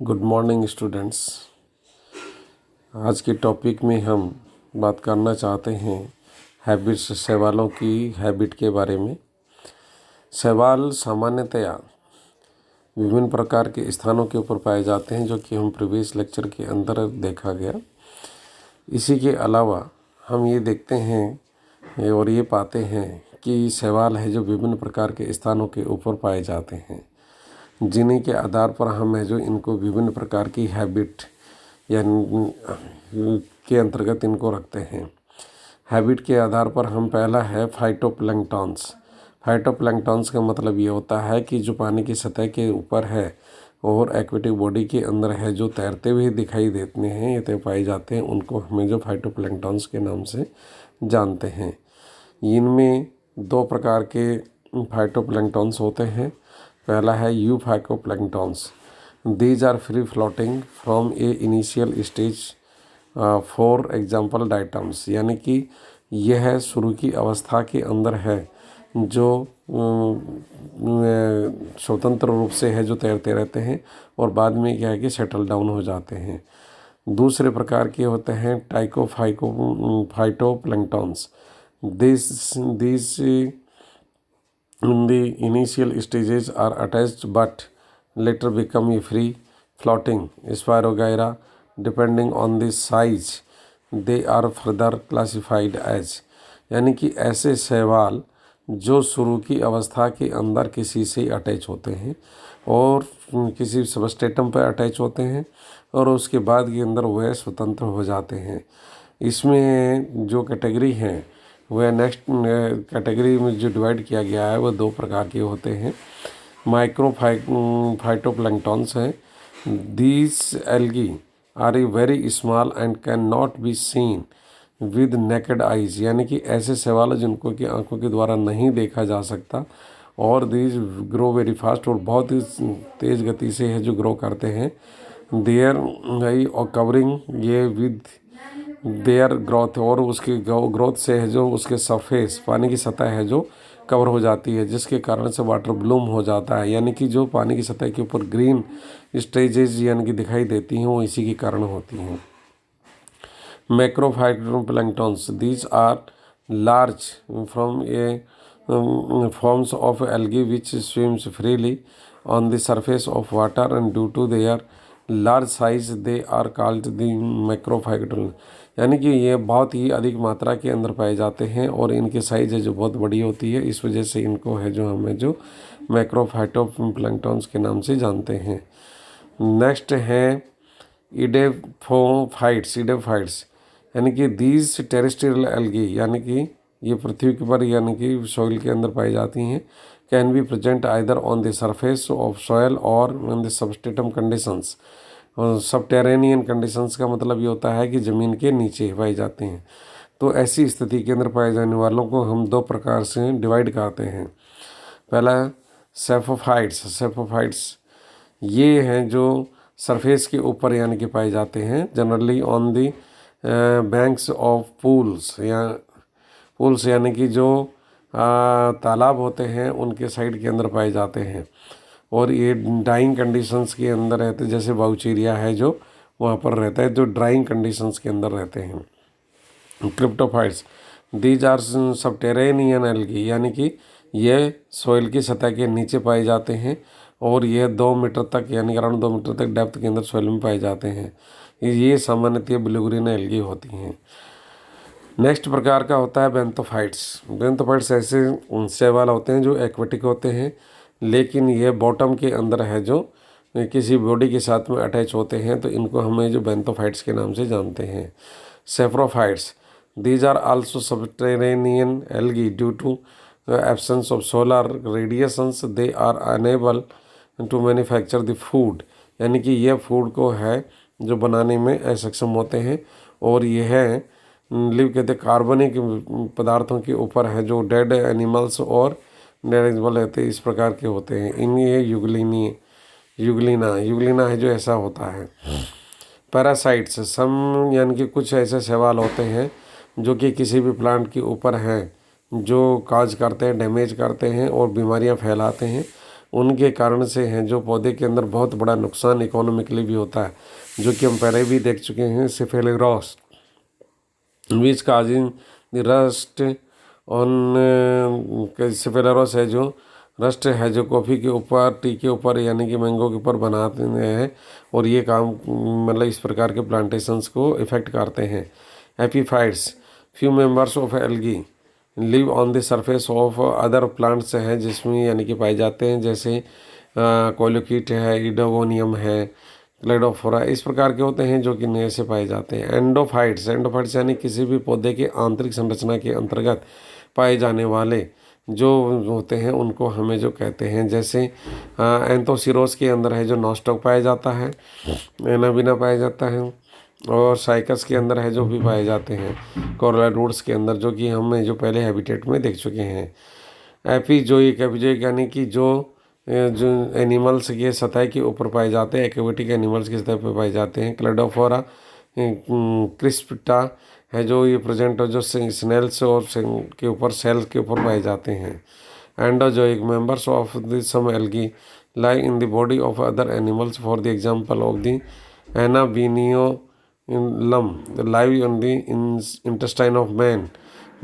Good morning students. आज के topic में हम बात करना चाहते हैं हैबिट्स, शैवालों की हैबिट के बारे में। शैवाल सामान्यतया विभिन्न प्रकार के स्थानों के ऊपर पाए जाते हैं, जो कि हम प्रीवियस लेक्चर के अंदर देखा गया। इसी के अलावा हम ये देखते हैं और ये पाते हैं कि शैवाल है जो विभिन्न प्रकार के स्थानों के ऊपर पाए जाते हैं, जिन्हीं के आधार पर हम है जो इनको विभिन्न प्रकार की हैबिट या के अंतर्गत इनको रखते हैं। हैबिट के आधार पर हम पहला है फाइटोप्लैंक्टन्स। फाइटोप्लैंक्टन्स का मतलब ये होता है कि जो पानी की सतह के ऊपर है और एक्वेटिक बॉडी के अंदर है जो तैरते हुए दिखाई देते हैं, ये पाए जाते हैं, उनको हमें जो फाइटोप्लैंक्टन्स के नाम से जानते हैं। इनमें दो प्रकार के फाइटोप्लैंक्टन्स होते हैं। पहला है euphytoplanktons. These are free floating from a initial stage for example diatoms, यानी कि यह शुरू की अवस्था के अंदर है जो स्वतंत्र रूप से है जो तैरते रहते हैं और बाद में क्या है कि सेटल डाउन हो जाते हैं। दूसरे प्रकार के होते हैं phytoplanktons. This in the initial stages are attached but later become a free floating Spirogyra. Depending on the size they are further classified as, यानी कि ऐसे शैवाल जो शुरू की अवस्था के अंदर किसी से अटैच होते हैं और किसी सबस्ट्रेटम पर अटैच होते हैं और उसके बाद के अंदर वह स्वतंत्र हो जाते हैं। इसमें जो कैटेगरी हैं वह नेक्स्ट कैटेगरी में जो डिवाइड किया गया है वह दो प्रकार के होते हैं। माइक्रो फाइटोप्लैंक्टन्स हैं। These algae are a very small and can not be seen with naked eyes, यानी कि ऐसे शैवाल जिनको कि आंखों के द्वारा नहीं देखा जा सकता और दीज ग्रो वेरी फास्ट, और बहुत ही तेज़ गति से है जो ग्रो करते हैं। देयर और कवरिंग ये विद देयर ग्रोथ, और उसकी ग्रोथ से है जो उसके सरफेस पानी की सतह है जो कवर हो जाती है, जिसके कारण से वाटर ब्लूम हो जाता है, यानी कि जो पानी की सतह के ऊपर ग्रीन स्टेजेस यानी कि दिखाई देती हैं वो इसी के कारण होती हैं। Macrophytoplanktons, these are large from a forms of algae which swims freely on the surface of water, and due to their large size they are called the macrophyton, यानी कि ये बहुत ही अधिक मात्रा के अंदर पाए जाते हैं और इनकी साइज है जो बहुत बड़ी होती है, इस वजह से इनको है जो हमें जो मैक्रोफाइटोप्लैंक्टन्स के नाम से जानते हैं। नेक्स्ट है इडेफाइट्स। यानी कि दीज टेरेस्ट्रियल एल्गी, यानी कि ये पृथ्वी के ऊपर यानी कि सॉइल के अंदर पाई जाती हैं। Can be present either on the surface of soil और ऑन द सबस्ट्रेटम कंडीशंस। और सबटेरेनियन कंडीशंस का मतलब ये होता है कि ज़मीन के नीचे पाई जाते हैं। तो ऐसी स्थिति के अंदर पाए जाने वालों को हम दो प्रकार से डिवाइड करते हैं। पहला सेफोफाइट्स ये हैं जो सरफेस के ऊपर यानी कि पाए जाते हैं, generally on the banks of pools यानी कि जो तालाब होते हैं उनके साइड के अंदर पाए जाते हैं, और ये ड्राइंग कंडीशंस के अंदर रहते हैं, जैसे बाउचीरिया है जो वहाँ पर रहता है जो ड्राइंग कंडीशंस के अंदर रहते हैं। क्रिप्टोफाइट्स, दीज आर सबटेरेनियन एल्गी, यानी कि ये सॉइल की सतह के नीचे पाए जाते हैं और यह 2 मीटर तक यानी कि अराउंड 2 मीटर तक डेप्थ के अंदर सॉइल में पाए जाते हैं। ये सामान्यतः ब्लू ग्रीन एल्गी होती हैं। नेक्स्ट प्रकार का होता है बेंथोफाइट्स ऐसे शैवाल होते हैं जो एक्वेटिक होते हैं, लेकिन ये बॉटम के अंदर है जो किसी बॉडी के साथ में अटैच होते हैं, तो इनको हमें जो बेंथोफाइट्स के नाम से जानते हैं। Saprophytes, these are also subterranean algae due to absence of solar radiations they are unable to manufacture the food, यानी कि यह फूड को है जो बनाने में असक्षम होते हैं, और यह लिव कहते हैं कार्बनिक पदार्थों के ऊपर है जो डेड एनिमल्स और डेड एनिमल रहते हैं, इस प्रकार के होते हैं। इनमें ये यूग्लिना है जो ऐसा होता है। पैरासाइट्स सम, यानी कि कुछ ऐसे शैवाल होते हैं जो कि किसी भी प्लांट के ऊपर हैं जो काज करते हैं, डैमेज करते हैं और बीमारियां फैलाते हैं, उनके कारण से हैं जो पौधे के अंदर बहुत बड़ा नुकसान इकोनॉमिकली भी होता है, जो कि हम पहले भी देख चुके हैं। सेफेलोग्रास विच काजिंग द रस्ट ऑन सेफेलोग्रास है जो रस्ट है जो कॉफ़ी के ऊपर, टी के ऊपर यानी कि मैंगो के ऊपर बनाते हैं, और ये काम मतलब इस प्रकार के प्लांटेशंस को इफ़ेक्ट करते हैं। Epiphytes few members of algae live on the surface of other plants हैं जिसमें यानी कि पाए जाते हैं, जैसे कोलोकीट है, इडोगोनियम है, क्लेडोफोरा, इस प्रकार के होते हैं जो कि नए से पाए जाते हैं। एंडोफाइट्स यानी किसी भी पौधे के आंतरिक संरचना के अंतर्गत पाए जाने वाले जो होते हैं उनको हमें जो कहते हैं, जैसे एंथोसिरोस के अंदर है जो नॉस्टॉक पाया जाता है, एनाबिना पाया जाता है, और साइकस के अंदर है जो भी पाए जाते हैं, कोरला रूट्स के अंदर, जो कि हमें जो पहले हैबिटेट में देख चुके हैं। एपिजोइक यानी कि जो एनिमल्स के सतह के ऊपर पाए जाते हैं, एक्वेटिक एनिमल्स की सतह पर पाए जाते हैं। क्लेडोफोरा क्रिस्पिटा है जो ये प्रेजेंट जो स्नेल्स और के ऊपर सेल के ऊपर पाए जाते हैं। Endozoic members of the some algae lie in the body of other animals, for the example of the anabaeniolum live in the intestine of man,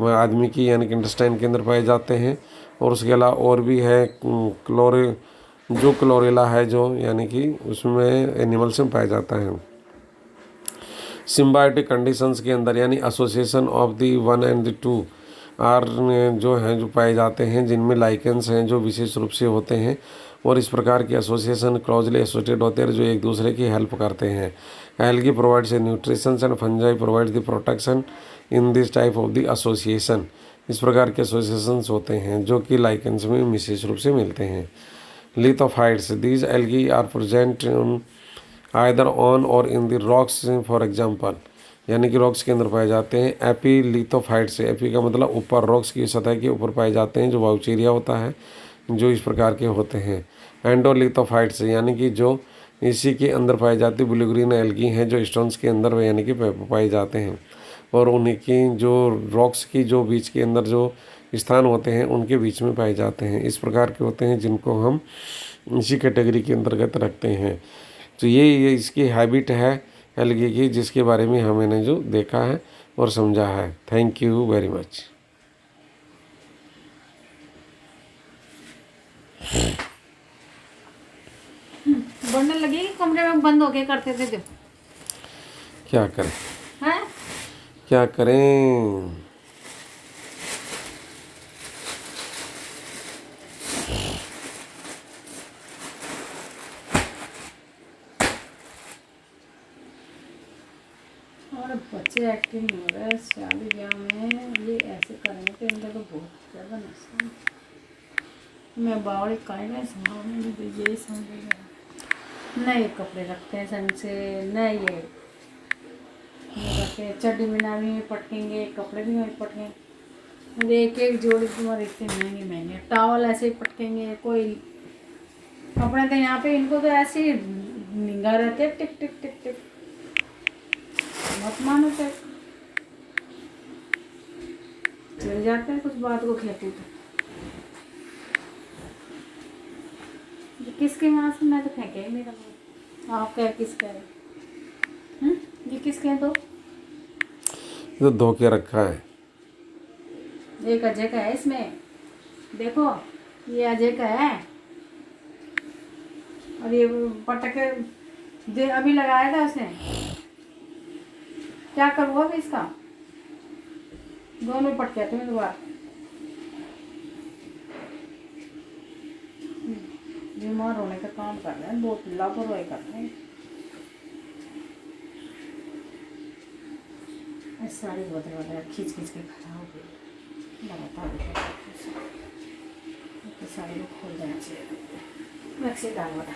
आदमी की यानी कि इंटेस्टाइन के अंदर पाए जाते हैं। और उसके अलावा और भी है क्लोरेला है जो यानी कि उसमें एनिमल्स में पाया जाता है। सिम्बायोटिक कंडीशंस के अंदर यानी association of the one and the two are जो हैं जो पाए जाते हैं, जिनमें लाइकेंस हैं जो विशेष रूप से होते हैं, और इस प्रकार के एसोसिएशन क्लोजली एसोसिएटेड होते हैं जो एक दूसरे की हेल्प करते हैं। Algae provides a nutrition and fungi provides the protection in this type of the association. इस प्रकार के एसोसिएशंस होते हैं जो कि लाइकेंस में विशेष रूप से मिलते हैं। Lithophytes these algae are present either on or in the rocks for example, यानी कि रॉक्स के अंदर पाए जाते हैं। एपीलिथोफाइट्स, एपी का मतलब ऊपर, रॉक्स की सतह के ऊपर पाए जाते हैं जो वाउचेरिया होता है, जो इस प्रकार के होते हैं। एंडोलिथोफाइट्स यानी कि जो इसी के अंदर पाए जाती ब्लू ग्रीन एल्गी हैं जो स्टोन्स के अंदर यानी कि पाए जाते हैं, और उन्हीं की जो रॉक्स की जो बीच के अंदर जो स्थान होते हैं उनके बीच में पाए जाते हैं। इस प्रकार के होते हैं जिनको हम इसी कैटेगरी के अंतर्गत रखते हैं। तो ये इसकी हैबिट है एल्गी की, जिसके बारे में हमने जो देखा है और समझा है। Thank you very much. बढ़ने लगी कि कमरे में बंद होके करते थे जो? क्या करें, हैं? क्या करें। और बच्चे एक्टिंग हो रहे हैं शादी ब्याह में, ये ऐसे करेंगे तो इनका तो बहुत ज़्यादा नुकसान। मैं बावड़ी काहे नहीं संभालूंगी, तो यही समझेगा। न ये कपड़े रखते हैं सन से, न ये रखे चड्डी बिनावी में पटकेंगे, कपड़े भी वहीं पटकेंगे। मुझे एक एक जोड़ी तुम्हारे इतने महंगे महंगे टावल ऐसे ही पटकेंगे। कोई कपड़े तो यहाँ पे इनको तो ऐसे ही निगाह रहते हैं, टिक टिक टिक टिक, मत मानो तो चल जाते हैं कुछ बात को कहते तो। किसके वहाँ से मैं तो फेंके ही नहीं रहा। आप क्या किसका है? ये किसके हैं? तो धो के रखा है। एक अजय का है इसमें, देखो ये अजय का है, और ये पटके जो अभी लगाया था उसने, क्या करूँ अभी इसका? दोनों पटके तुम्हें दोबारा बीमार होने का काम कर रहे हैं, बहुत लापरवाही कर रहे हैं। सारी बदल वाले खींच खींच के खड़ा हो गई लगातार। साड़ी को खोल देना चाहिए, वैक्सीन डालवा था।